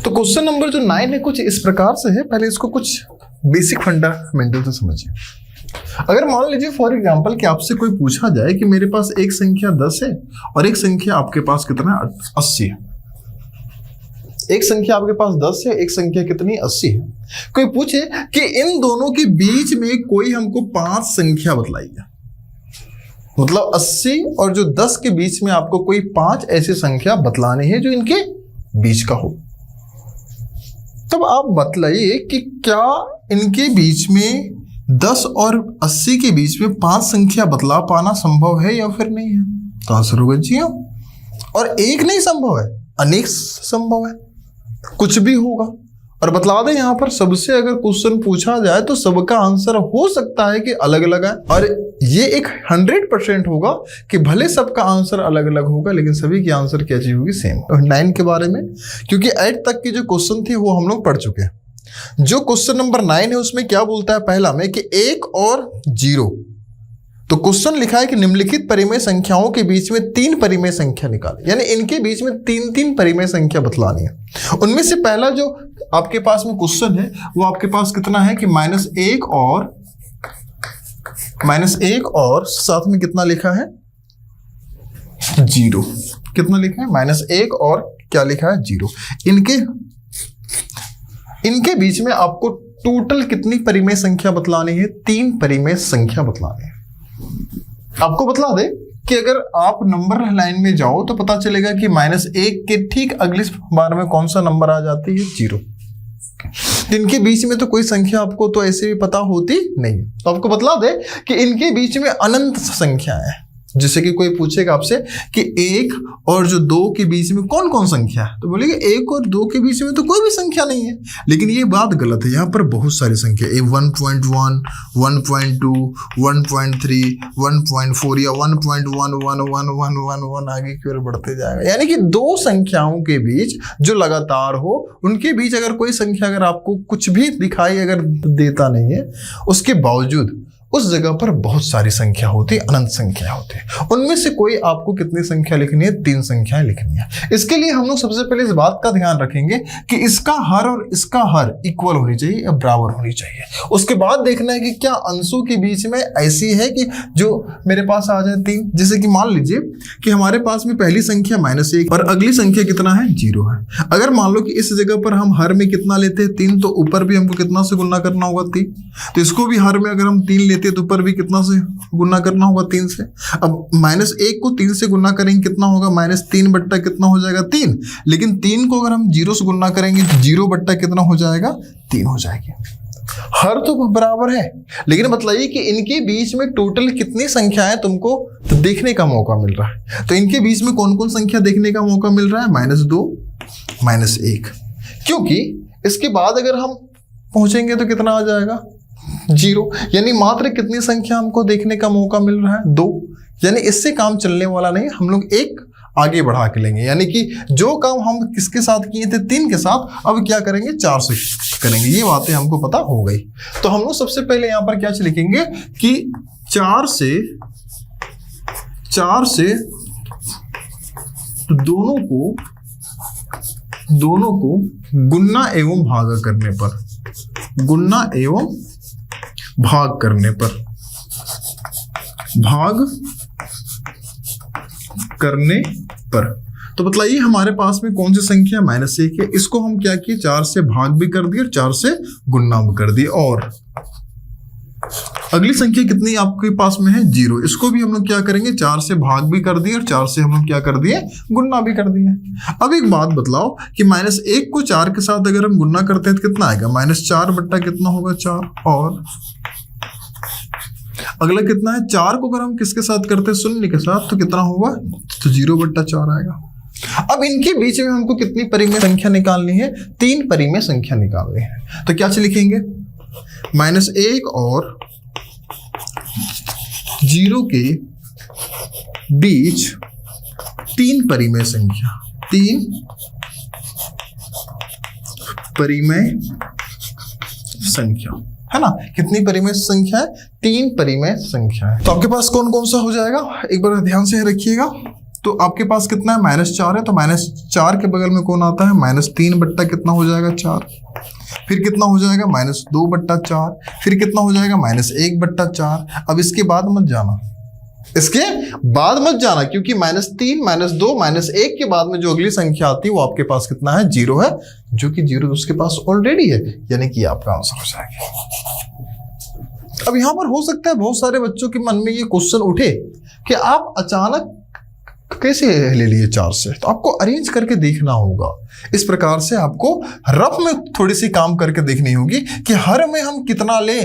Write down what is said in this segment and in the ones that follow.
तो question number जो 9 है कुछ इस प्रकार से है, पहले इसको कुछ बेसिक फंडामेंटल से समझिए। अगर मान लीजिए फॉर एग्जांपल कि आपसे कोई पूछा जाए कि मेरे पास एक संख्या 10 है और एक संख्या आपके पास कितना है 80 है। एक संख्या आपके पास 10 है, एक संख्या कितनी 80 है। कोई पूछे कि इन दोनों के बीच में कोई हमको 5 संख्या बतलाइए, मतलब 80 और जो 10 के बीच में आपको कोई 5 ऐसी संख्या बतलानी है जो इनके बीच का हो। तब आप बतलाइए कि क्या इनके बीच में 10 और 80 के बीच में 5 संख्या बतला पाना संभव है या फिर नहीं है। तो आंसर होगा जी हाँ। और एक नहीं संभव है, अनेक संभव है, कुछ भी होगा। और बतला दें यहाँ पर सबसे अगर क्वेश्चन पूछा जाए तो सबका आंसर हो सकता है कि अलग अलग है, और ये एक 100% होगा कि भले सबका आंसर अलग अलग होगा लेकिन सभी की आंसर क्या चीज होगी, सेम। और 9 के बारे में, क्योंकि 8 तक की जो क्वेश्चन थी वो हम लोग पढ़ चुके हैं। जो क्वेश्चन नंबर 9 है उसमें क्या बोलता है पहला में कि 1 और 0। तो क्वेश्चन लिखा है कि निम्नलिखित परिमेय संख्याओं के बीच में 3 परिमेय संख्या निकालें, यानी इनके बीच में 3 परिमेय संख्या बतलानी है। उनमें से पहला जो आपके पास में क्वेश्चन है वो आपके पास कितना है कि -1 और साथ में कितना लिखा है 0। कितना लिखा है -1 और क्या लिखा है 0। इनके बीच में आपको टोटल कितनी परिमेय संख्या बतलानी है, 3 परिमेय संख्या बतलानी है। आपको बतला दे कि अगर आप नंबर लाइन में जाओ तो पता चलेगा कि -1 के ठीक अगली बार में कौन सा नंबर आ जाती है 0। इनके बीच में तो कोई संख्या आपको तो ऐसे भी पता होती नहीं। तो आपको बतला दे कि इनके बीच में अनंत संख्या है। जैसे कि कोई पूछेगा आपसे कि 1 और जो 2 के बीच में कौन कौन संख्या है, तो बोलेंगे 1 और 2 के बीच में तो कोई भी संख्या नहीं है। लेकिन ये बात गलत है, यहाँ पर बहुत सारी संख्या है। 1.1, 1.2, 1.3, 1.4 या 1.1 आगे की ओर बढ़ते जाएगा। यानी कि 2 संख्याओं के बीच जो लगातार हो उनके बीच अगर कोई संख्या अगर आपको कुछ भी दिखाई अगर देता नहीं है, उसके बावजूद उस जगह पर बहुत सारी संख्या होती है, अनंत संख्या होती है। उनमें से कोई आपको कितनी संख्या लिखनी है, 3 संख्याएं लिखनी है। इसके लिए हम लोग सबसे पहले इस बात का ध्यान रखेंगे कि इसका हर और इसका हर इक्वल होनी चाहिए या बराबर होनी चाहिए। उसके बाद देखना है कि क्या अंशों के बीच में ऐसी है कि जो मेरे पास आ जाए 3। जैसे कि मान लीजिए कि हमारे पास में पहली संख्या -1 और अगली संख्या कितना है 0 है। अगर मान लो कि इस जगह पर हम हर में कितना लेते हैं 3, तो ऊपर भी हमको कितना से गुणा करना होगा 3। तो इसको भी हर में अगर हम 3 लेते तो ऊपर भी कितना से गुना करना होगा 3 से। अब -1 को 3 से गुना करेंगे कितना होगा -3 बट्टा कितना हो जाएगा 3। लेकिन 3 को अगर हम 0 से गुना करेंगे 0 बट्टा कितना हो जाएगा 3 हो जाएगी। हर तो बराबर है, लेकिन बताइए कि इनके बीच में टोटल कितनी संख्याएं तुमको देखने का मौका मिल रहा है। तो इनके बीच में कौन कौन संख्या देखने का मौका मिल रहा है, -2, -1। क्योंकि इसके बाद अगर हम पहुंचेंगे तो कितना आ जाएगा 0। यानी मात्र कितनी संख्या हमको देखने का मौका मिल रहा है 2। यानी इससे काम चलने वाला नहीं, हम लोग एक आगे बढ़ा के लेंगे। यानी कि जो काम हम किसके साथ किए थे 3 के साथ, अब क्या करेंगे 4 से करेंगे। ये बातें हमको पता हो गई। तो हम लोग सबसे पहले यहाँ पर क्या लिखेंगे कि 4 से दोनों को गुणा एवं भाग करने पर तो बताइए हमारे पास में कौन सी संख्या -1 है। इसको हम क्या किए 4 से भाग भी कर दिए और 4 से गुणा भी कर दिए। और अगली संख्या कितनी आपके पास में है 0। इसको भी हम लोग क्या करेंगे 4 से भाग भी कर दिए और 4 से हम लोग क्या कर दिए गुणा भी कर दिए। अब एक बात बतलाओ कि -1 को 4 के साथ अगर हम गुणा करते हैं तो कितना आएगा -4 बट्टा कितना होगा 4। और अगला कितना है 4 को अगर हम किसके साथ करते हैं 0 के साथ, तो कितना होगा तो 0 बट्टा 4 आएगा। अब इनके बीच में हमको कितनी परिमेय संख्या निकालनी है, 3 परिमेय संख्या निकालनी है। तो क्या लिखेंगे -1 और 0 के बीच 3 परिमेय संख्या, 3 परिमेय संख्या है ना। कितनी परिमेय संख्या है 3 परिमेय संख्या है। तो आपके पास कौन कौन सा हो जाएगा, एक बार ध्यान से रखिएगा। तो आपके पास कितना है, -4 है, तो -4 के बगल में कौन आता है, -3 बट्टा कितना हो जाएगा 4, फिर कितना हो जाएगा -2 बट्टा 4, फिर कितना हो जाएगा -1 बट्टा 4। अब इसके बाद मत जाना, इसके बाद मत जाना, क्योंकि -3 -2 -1 के बाद में जो अगली संख्या आती है वो आपके पास कितना है, 0 है, जो कि 0 उसके पास ऑलरेडी है, यानी कि आपका आंसर हो जाएगा। अब यहां पर हो सकता है बहुत सारे बच्चों के मन में ये क्वेश्चन उठे कि आप अचानक कैसे ले लिए 4 से, तो आपको अरेंज करके देखना होगा। इस प्रकार से आपको रफ में थोड़ी सी काम करके देखनी होगी कि हर में हम कितना ले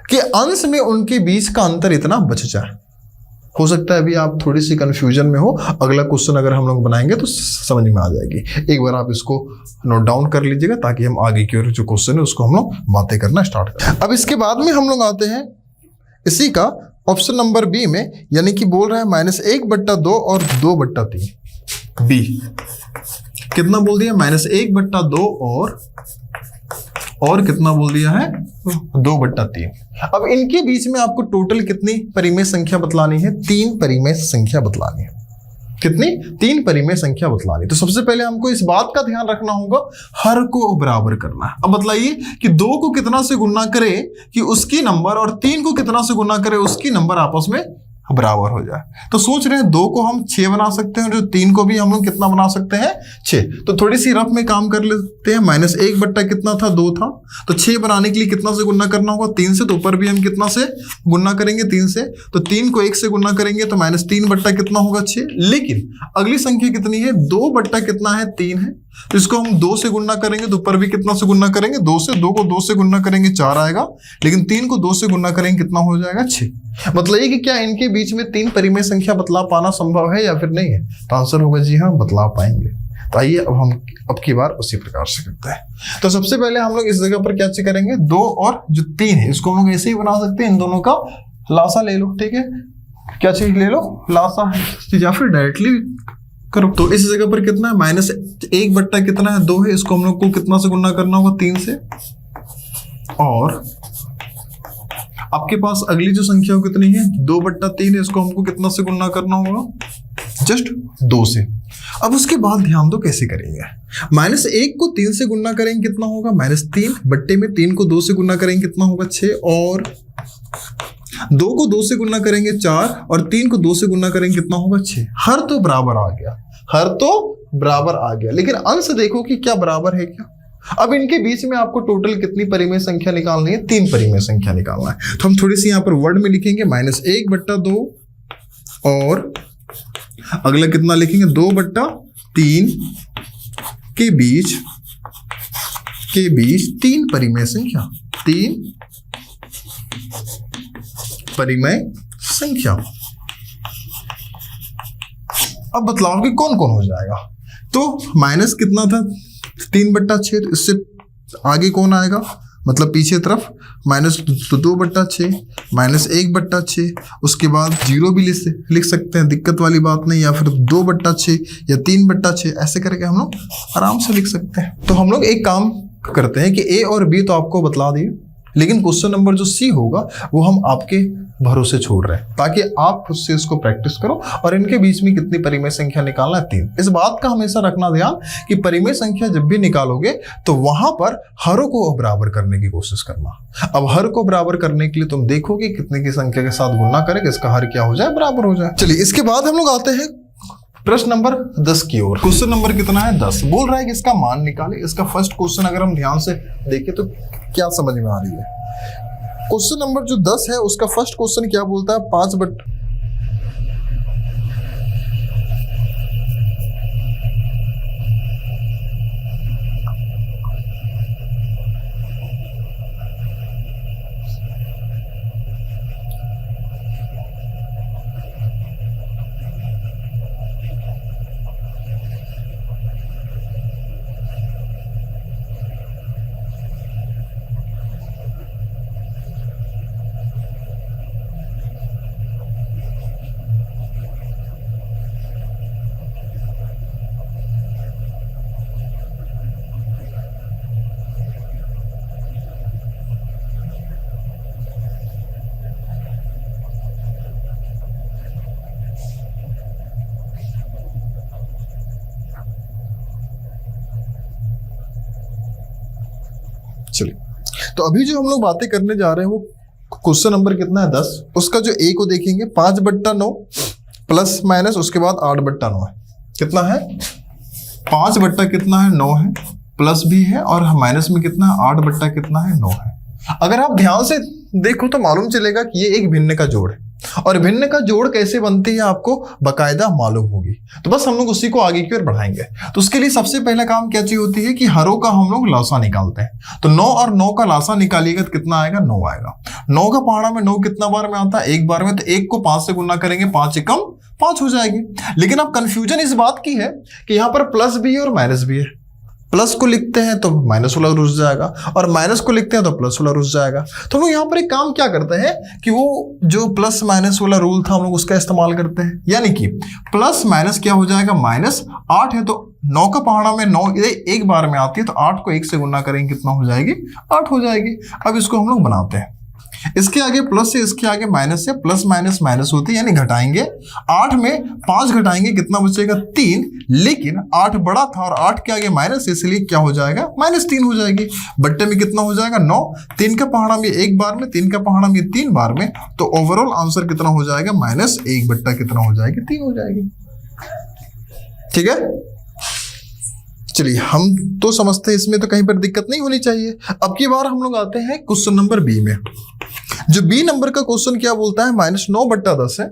कि अंश में उनके बीच का अंतर इतना बच जाए। हो सकता है अभी आप थोड़ी सी कंफ्यूजन में हो, अगला क्वेश्चन अगर हम लोग बनाएंगे तो समझ में आ जाएगी। एक बार आप इसको नोट डाउन कर लीजिएगा ताकि हम आगे की ओर जो क्वेश्चन है उसको हम लोग बातें करना स्टार्ट करें। अब इसके बाद में हम लोग आते हैं इसी का ऑप्शन नंबर बी में, यानी कि बोल रहा है -1 बट्टा 2 और 2 बट्टा 3। बी कितना बोल दिया, -1 बट्टा 2 और कितना बोल दिया है, 2 बट्टा 3। अब इनके बीच में आपको टोटल कितनी परिमेय संख्या बतलानी है, 3 परिमेय संख्या बतलानी है। कितनी, 3 परिमेय संख्या बतलानी। तो सबसे पहले हमको इस बात का ध्यान रखना होगा, हर को बराबर करना है। अब बतलाइए कि 2 को कितना से गुणा करे कि उसकी नंबर, और 3 को कितना से गुणा करे उसकी नंबर आपस में बराबर हो जाए। तो सोच रहे हैं 2 को हम 6 बना सकते हैं, जो 3 को भी हम लोग कितना बना सकते हैं, 6। तो थोड़ी सी रफ में काम कर लेते हैं। -1 बट्टा कितना था, 2 था, तो 6 बनाने के लिए कितना से गुणा करना होगा, 3 से। तो ऊपर भी हम कितना से गुणा करेंगे, 3 से। तो 3 को 1 से गुणा करेंगे तो -3 बट्टा कितना होगा, 6। लेकिन अगली संख्या कितनी है, 2 बट्टा कितना है, 3 है। तो इसको हम 2 से गुणा करेंगे तो ऊपर भी कितना से गुणा करेंगे, 2 से। 2 को 2 से गुणा करेंगे 4 आएगा, लेकिन 3 को 2 से गुणा करेंगे कितना हो जाएगा, 6। मतलब ये कि क्या इनके बीच में 3 परिमेय संख्या बतला पाना संभव है या फिर नहीं है, तो आंसर होगा जी हाँ, बतला पाएंगे। तो आइए अब हम अब की बार उसी प्रकार से करते हैं। तो सबसे पहले हम लोग इस जगह पर क्या चेक करेंगे, 2 और जो 3 है इसको हम लोग ऐसे ही बना सकते हैं, इन दोनों का लासा ले लो, ठीक है। क्या चीज ले लो, लासा, या फिर डायरेक्टली करो। तो इस जगह पर कितना है, -1 बट्टा कितना है, 2 है, इसको हम लोग को कितना से गुणा करना होगा, 3 से। और आपके पास अगली जो संख्या कितनी है, 2 बट्टा 3 है, इसको हमको कितना से गुणा करना होगा, जस्ट 2 से। अब उसके बाद ध्यान दो कैसे करेंगे, -1 को 3 से गुणा करेंगे कितना होगा, -3 बट्टे में 3 को 2 से गुणा करेंगे कितना होगा, 6। और 2 को 2 से गुणा करेंगे 4, और 3 को 2 से गुणा करेंगे कितना होगा, 6। हर तो बराबर आ गया, हर तो बराबर आ गया, लेकिन अंश देखो कि क्या बराबर है क्या। अब इनके बीच में आपको टोटल कितनी परिमेय संख्या निकालनी है, 3 परिमेय संख्या निकालना है। तो हम थोड़ी सी यहाँ पर वर्ड में लिखेंगे, -1 बट्टा 2 और अगला कितना लिखेंगे, 2 बट्टा 3 के बीच 3 परिमेय संख्या, 3 परिमेय संख्या। अब बतलाओ कि कौन कौन हो जाएगा। तो माइनस कितना था, 3 बट्टा 6, तो इससे आगे कौन आएगा, मतलब पीछे तरफ -2 बट्टा 6, -1 बट्टा 6, उसके बाद 0 भी लिख सकते हैं, दिक्कत वाली बात नहीं, या फिर 2 बट्टा 6 या 3 बट्टा 6, ऐसे करके हम लोग आराम से लिख सकते हैं। तो हम लोग एक काम करते हैं कि ए और बी तो आपको बतला दिए, लेकिन क्वेश्चन नंबर जो सी होगा वो हम आपके भरोसे छोड़ रहे हैं, ताकि आप उससे इसको प्रैक्टिस करो। और इनके बीच में कितनी परिमेय संख्या निकालना है, 3। इस बात का हमेशा रखना ध्यान कि परिमेय संख्या जब भी निकालोगे तो वहां पर हरों को बराबर करने की कोशिश करना। अब हर को बराबर करने के लिए तुम देखोगे कितने की संख्या के साथ गुणा करेंगे, इसका हर क्या हो जाए, बराबर हो जाए। चलिए इसके बाद हम लोग आते हैं प्रश्न नंबर 10 की ओर। क्वेश्चन नंबर कितना है, 10। बोल रहा है कि इसका मान निकाले। इसका फर्स्ट क्वेश्चन अगर हम ध्यान से देखें तो क्या समझ में आ रही है। क्वेश्चन नंबर जो 10 है उसका फर्स्ट क्वेश्चन क्या बोलता है, 5 बट्टा चलिए, तो अभी जो हम लोग बातें करने जा रहे हैं वो क्वेश्चन नंबर कितना है 10, उसका जो ए को देखेंगे 5/9 प्लस माइनस उसके बाद 8/9 है। कितना है 5 बट्टा कितना है 9 है, प्लस भी है और माइनस में कितना है 8 बट्टा कितना है 9 है। अगर आप ध्यान से देखो तो मालूम चलेगा कि ये एक भिन्न का जोड़ है, और भिन्न का जोड़ कैसे बनती है आपको बकायदा मालूम होगी। तो बस हम लोग उसी को आगे की ओर बढ़ाएंगे। तो उसके लिए सबसे पहला काम क्या चीज होती है कि हरों का हम लोग लासा निकालते हैं। तो 9 और 9 का लासा निकालिएगा तो कितना आएगा 9 आएगा। 9 का पहाड़ा में 9 कितना बार में आता है 1 बार में, तो 1 को 5 से गुना करेंगे 5 एकम 5 हो जाएगी। लेकिन अब कंफ्यूजन इस बात की है कि यहाँ पर प्लस भी है और माइनस भी है। प्लस को लिखते हैं तो माइनस वाला रुस जाएगा, और माइनस को लिखते हैं तो प्लस वाला रुस जाएगा। तो हम लोग यहाँ पर एक काम क्या करते हैं कि वो जो प्लस माइनस वाला रूल था हम लोग उसका इस्तेमाल करते हैं। यानी कि प्लस माइनस क्या हो जाएगा -8 है, तो 9 का पहाड़ा में 9 एक बार में आती है, तो 8 को 1 से गुना करेंगे कितना हो जाएगी 8 हो जाएगी। अब इसको हम लोग बनाते हैं, इसके आगे प्लस से इसके आगे माइनस से, प्लस माइनस माइनस होती है यानी घटाएंगे। 8 में 5 घटाएंगे कितना बचेगा 3, लेकिन 8 बड़ा था और 8 के आगे माइनस, इसलिए क्या हो जाएगा -3 हो जाएगी। बट्टे में कितना हो जाएगा 9, 3 का पहाड़ा में 1 बार में, 3 का पहाड़ा में 3 बार में, तो ओवरऑल आंसर कितना हो जाएगा -1 बट्टा कितना हो जाएगी 3 हो जाएगी। ठीक है, चलिए हम तो समझते हैं इसमें तो कहीं पर दिक्कत नहीं होनी चाहिए। अब की बार हम लोग आते हैं क्वेश्चन नंबर बी में। जो बी नंबर का क्वेश्चन क्या बोलता है -9/10 है,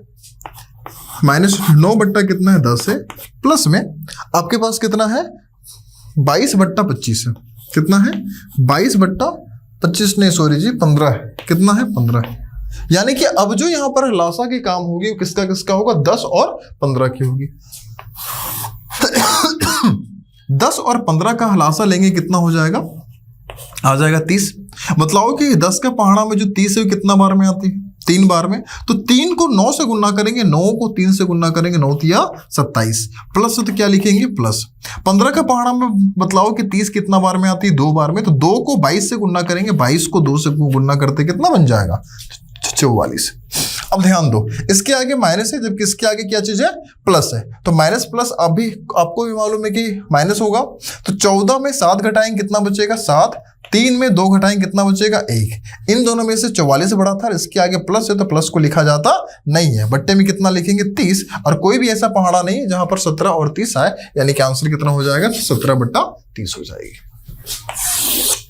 -9 बट्टा कितना है 10 है, प्लस में आपके पास कितना है 22/25 है। कितना है 22/25 नहीं सॉरी जी 15 है। कितना है 15 है। यानी कि अब जो यहाँ पर लासा की काम होगी वो किसका किसका होगा 10 और 15 की होगी। 10 और 15 का हलासा लेंगे कितना हो जाएगा आ जाएगा 30। मतलब कि 10 का पहाड़ा में जो 30 है कितना बार में आती है 3 बार में, तो 3 को 9 से गुना करेंगे, 9 को 3 से गुना करेंगे, 9 तिया 27 प्लस तो क्या लिखेंगे प्लस। 15 का पहाड़ा में बतलाओ कि 30 कितना बार में आती है 2 बार में, तो 2 को 22 से गुना करेंगे, 22 को 2 से गुना करते कितना बन जाएगा 44। अब ध्यान दो इसके आगे माइनस है जबकि इसके आगे क्या चीज है प्लस है, तो माइनस प्लस अभी आपको भी मालूम है कि माइनस होगा। तो 14 में 7 घटाएंगे कितना बचेगा 7, 3 में 2 घटाएंगे कितना बचेगा 1। इन दोनों में से 44 बड़ा था, इसके आगे प्लस है तो प्लस को लिखा जाता नहीं है। बट्टे में कितना लिखेंगे 30, और कोई भी ऐसा पहाड़ा नहीं है जहां पर 17 और 30 आए, यानी कि आंसर कितना हो जाएगा 17/30 हो जाएगी।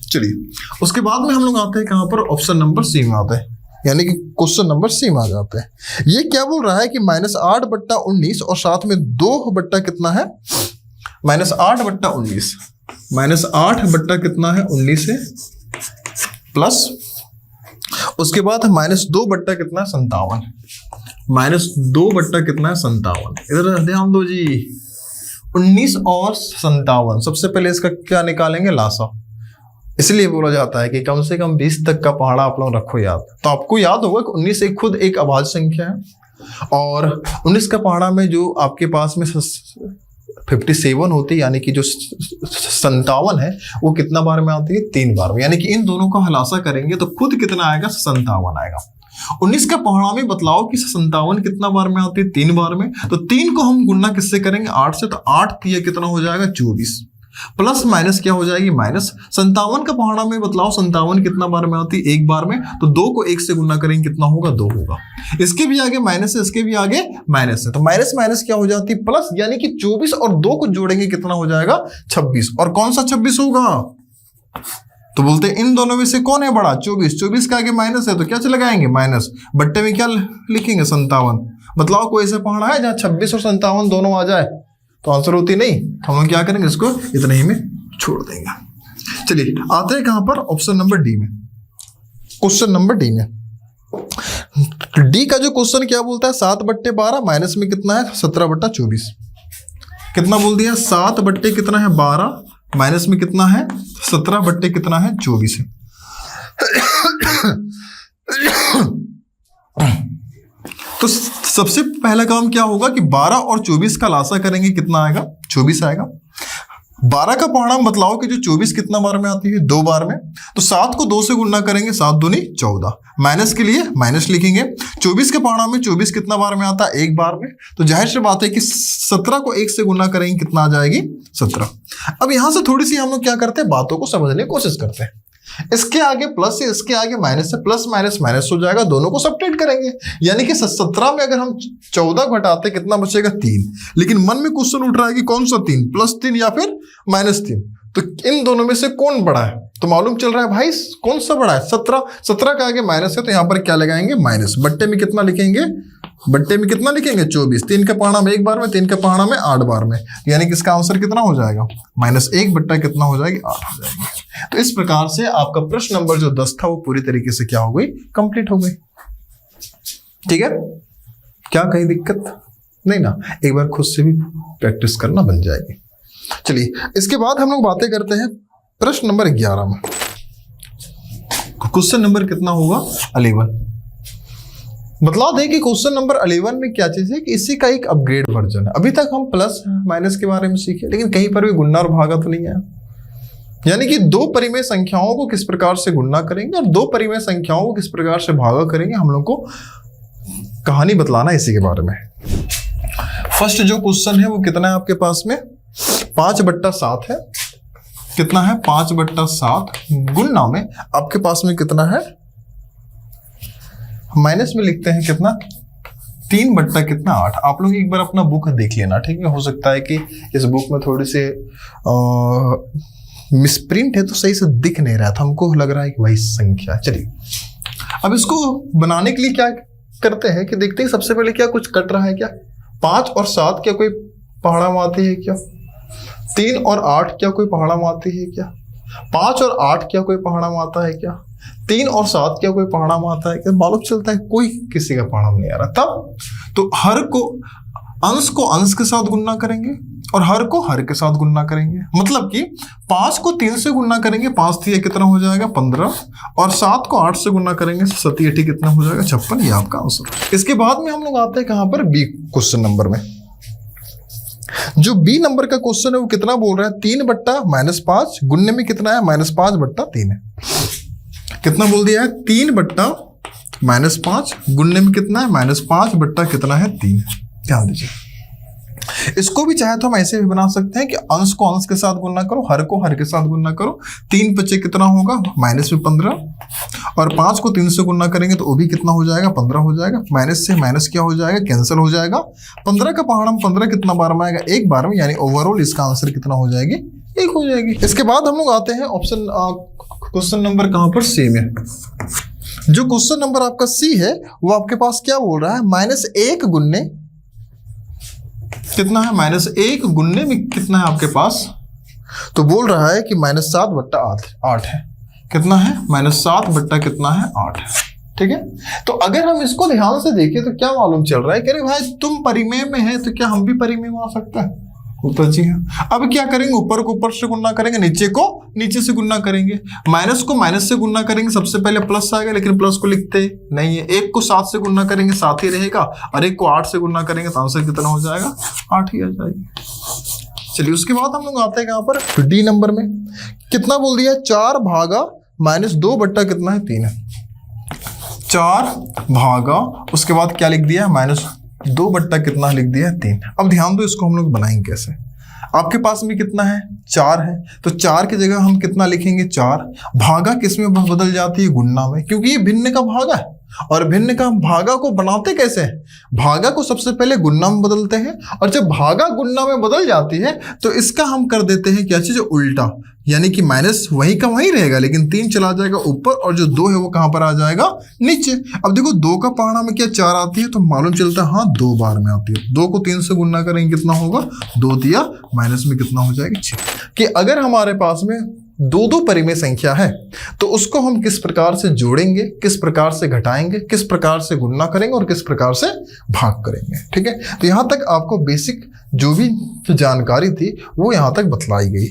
चलिए उसके बाद में हम लोग आते हैं कहां पर ऑप्शन नंबर सी में आते हैं, यानी कि क्वेश्चन नंबर सी में आ जाते हैं। ये क्या बोल रहा है कि -8/19 और साथ में 2 बट्टा कितना है -8/19, -8 बट्टा कितना है 19 है, प्लस उसके बाद -2 बट्टा कितना है 57, -2 बट्टा कितना है 57। इधर ध्यान दो जी 19 और 57, सबसे पहले इसका क्या निकालेंगे लासा। इसलिए बोला जाता है कि कम से कम 20 तक का पहाड़ा आप लोग रखो याद। तो आपको याद होगा कि 19 एक खुद एक अभाज्य संख्या है, और 19 का पहाड़ा में जो आपके पास में 57 होती है, यानी कि जो 57 है वो कितना बार में आती है 3 बार में, यानी कि इन दोनों का हलासा करेंगे तो खुद कितना आएगा 57 आएगा। 19 का पहाड़ा में बतलाओ कि 57 कितना बार में आती है 3 बार में, तो 3 को हम गुना किससे करेंगे 8 से, तो 8 तिया कितना हो जाएगा 24, प्लस माइनस क्या हो जाएगी माइनस। 57 का पहाड़ा में बतलाओ 57 कितना बार में आती है 1 बार में, तो 2 को 1 से गुना करेंगे कितना होगा 2 होगा। इसके भी आगे माइनस है, इसके भी आगे माइनस है, तो माइनस माइनस क्या हो जाती है प्लस, यानी कि 24 और 2 को जोड़ेंगे कितना हो जाएगा 26। और कौन सा 26 होगा, तो बोलते हैं इन दोनों में से कौन है बड़ा 24। 24 के आगे माइनस है तो क्या लगाएंगे माइनस, बट्टे में क्या लिखेंगे 57। बतलाओ कोई ऐसा पहाड़ा है जहां 26 और 57 दोनों आ जाए, तो आंसर होती नहीं, तो हम लोग क्या करेंगे इसको इतना ही में छोड़ देंगे। चलिए आते हैं कहां पर ऑप्शन नंबर डी में। क्वेश्चन नंबर डी में डी का जो क्वेश्चन क्या बोलता है 7/12 माइनस में कितना है 17/24। कितना बोल दिया 7 बट्टे कितना है 12 माइनस में कितना है 17 बट्टे कितना है 24 है। तो सबसे पहला काम क्या होगा कि 12 और 24 का लासा करेंगे कितना आएगा 24 आएगा। 12 का पहाड़ा बतलाओ कि जो 24 कितना बार में आती है 2 बार में, तो 7 को 2 से गुना करेंगे 7 दूनी 14, माइनस के लिए माइनस लिखेंगे। 24 के पहाड़ा में 24 कितना बार में आता है 1 बार में, तो जाहिर सी बात है कि 17 को 1 से गुना करेंगे कितना आ जाएगी 17। अब यहां से थोड़ी सी हम लोग क्या करते हैं बातों को समझने की कोशिश करते हैं इसके आगे प्लस है, इसके आगे माइनस है, प्लस माइनस माइनस हो जाएगा, दोनों को सब्ट्रैक्ट करेंगे। यानी कि 17 में अगर हम 14 घटाते कितना बचेगा 3, लेकिन मन में क्वेश्चन उठ रहा है कि कौन सा 3, +3 या फिर -3, तो इन दोनों में से कौन बड़ा है? तो मालूम चल रहा है भाई कौन सा बड़ा है, 17 का आगे माइनस है तो यहाँ पर क्या लगाएंगे माइनस, बट्टे में कितना लिखेंगे, बट्टे में कितना लिखेंगे 24, 3 का पहाड़ा में 1 बार में, 3 का पहाड़ा में 8 बार में, यानी कि इसका आंसर कितना हो जाएगा -1 बट्टा कितना हो जाएगी 8 हो जाएगी। तो इस प्रकार से आपका प्रश्न नंबर जो 10 था वो पूरी तरीके से क्या हो गई, कंप्लीट हो गई। ठीक है, क्या कहीं दिक्कत नहीं ना, एक बार खुद से भी प्रैक्टिस करना बन जाएगी। चलिए इसके बाद हम लोग बातें करते हैं प्रश्न नंबर 11 में। क्वेश्चन नंबर कितना होगा 11। बतला दें कि क्वेश्चन नंबर 11 में क्या चीज है कि इसी का एक अपग्रेड वर्जन है। अभी तक हम प्लस माइनस के बारे में सीखे, लेकिन कहीं पर भी गुणा और भागा तो नहीं है। यानी कि दो परिमेय संख्याओं को किस प्रकार से गुणा करेंगे और दो परिमेय संख्याओं को किस प्रकार से भागा करेंगे, हम लोग को कहानी बतलाना इसी के बारे में। फर्स्ट जो क्वेश्चन है वो कितना है आपके पास में 5/7 है। कितना है 5/7 गुणा में आपके पास में कितना है, माइनस में लिखते हैं कितना 3/8। आप लोग एक बार अपना बुक देख लेना, ठीक है। हो सकता है कि इस बुक में थोड़ी सी मिसप्रिंट है तो सही से दिख नहीं रहा था, हमको लग रहा है कि वही संख्या। चलिए अब इसको बनाने के लिए क्या करते हैं कि देखते हैं सबसे पहले क्या कुछ कट रहा है क्या। 5 और 7 क्या कोई पहाड़ा में आती है क्या? 3 और 8 क्या कोई पहाड़ा में आती है क्या? 5 और 8 क्या कोई पहाड़ा में आता है क्या? 3 और 7 क्या कोई पहाड़ा में आता है क्या? मालूम चलता है कोई किसी का पहाड़ा में नहीं आ रहा। तब तो हर को अंश के साथ गुणा करेंगे और हर को हर के साथ गुणा करेंगे। मतलब कि 5 को 3 से गुणा करेंगे, 5 3 कितना हो जाएगा 15, और 7 को 8 से गुणा करेंगे, 7 8 कितना हो जाएगा 56। ये आपका आंसर। इसके बाद में हम लोग आते हैं कहां पर, बी क्वेश्चन नंबर में। जो बी नंबर का क्वेश्चन है वो कितना बोल रहा है 3/-5 गुणने में कितना है -5/3 है। कितना बोल दिया है 3/-5 गुणने में कितना है -5 कितना है 3। ध्यान दीजिए, इसको भी चाहे तो हम ऐसे भी बना सकते हैं कि अंश को अंश के साथ गुणा करो, हर को हर के साथ गुणा करो। 3 बचे कितना होगा -15, और 5 को 3 से गुणा करेंगे तो वो भी कितना हो जाएगा 15 हो जाएगा। माइनस से माइनस क्या हो जाएगा, कैंसिल हो जाएगा। 15 का पहाड़ा में 15 कितना बार में आएगा, एक बार में, यानी ओवरऑल इसका आंसर कितना हो जाएगी 1 हो जाएगी। इसके बाद हम लोग आते हैं ऑप्शन क्वेश्चन नंबर कहां पर, सी में। जो क्वेश्चन नंबर आपका सी है वो आपके पास क्या बोल रहा है -1 गुणने कितना है, -1 गुणने में कितना है आपके पास, तो बोल रहा है कि -7/8 है। कितना है -7 कितना है 8 है। ठीक है, तो अगर हम इसको ध्यान से देखें तो क्या मालूम चल रहा है कि अरे भाई तुम परिमेय में है तो क्या हम भी परिमेय में आ सकता है। उत्तर जी हाँ। अब क्या करेंगे, ऊपर को ऊपर से गुणा करेंगे, नीचे को नीचे से गुणा करेंगे, माइनस को माइनस से गुणा करेंगे। सबसे पहले प्लस आएगा, लेकिन प्लस को लिखते नहीं है। 1 को 7 से गुणा करेंगे 7 ही रहेगा, और 1 को 8 से गुणा करेंगे तो आंसर कितना हो जाएगा 8 ही आ जाएगी। चलिए उसके बाद हम लोग आते हैं कहां पर, डी नंबर में। कितना बोल दिया 4/-2 कितना है 3 है। 4 उसके बाद क्या लिख दिया -2 कितना लिख दिया 3। अब ध्यान दो, इसको हम लोग बनाएंगे कैसे। आपके पास में कितना है 4 है, तो 4 की जगह हम कितना लिखेंगे 4। भागा किस में बदल जाती है, गुणा में, क्योंकि ये भिन्न का भागा है। और भिन्न का भागा को बनाते कैसे हैं, भागा को सबसे पहले गुणा में बदलते हैं, और जब भागा गुणा में बदल जाती है तो इसका हम कर देते हैं क्या चीज, उल्टा। यानी कि माइनस वहीं का वहीं रहेगा, लेकिन 3 चला जाएगा ऊपर, और जो 2 है वो कहां पर आ जाएगा नीचे। अब देखो 2 का पहाड़ा में क्या 4 आती है, तो मालूम चलता है हाँ 2 बार में आती है। 2 को 3 से गुणा करेंगे कितना होगा 2 दिया, माइनस में कितना हो जाएगा 6। कि अगर हमारे पास में 2 परिमेय संख्या है तो उसको हम किस प्रकार से जोड़ेंगे, किस प्रकार से घटाएंगे, किस प्रकार से गुणा करेंगे और किस प्रकार से भाग करेंगे। ठीक है, तो यहां तक आपको बेसिक जो भी जानकारी थी वो यहां तक बतलाई गई।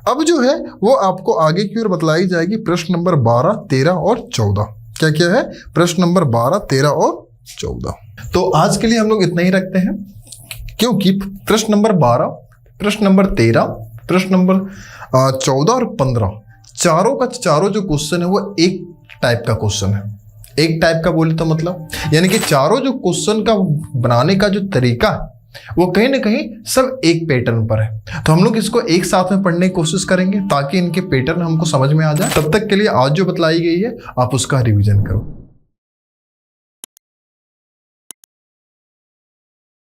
अब जो है वो आपको आगे की ओर बतलाई जाएगी प्रश्न नंबर 12, 13 और 14। क्या क्या है, प्रश्न नंबर 12, 13 और 14। तो आज के लिए हम लोग इतना ही रखते हैं, क्योंकि प्रश्न नंबर 12, प्रश्न नंबर 13, प्रश्न नंबर 14 और 15 चारों जो क्वेश्चन है वो एक टाइप का क्वेश्चन है। एक टाइप का बोले तो मतलब यानी कि चारों जो क्वेश्चन का बनाने का जो तरीका है वो कहीं ना कहीं सब एक पैटर्न पर है। तो हम लोग इसको एक साथ में पढ़ने की कोशिश करेंगे ताकि इनके पैटर्न हमको समझ में आ जाए। तब तक के लिए आज जो बतलाई गई है आप उसका रिवीजन करो।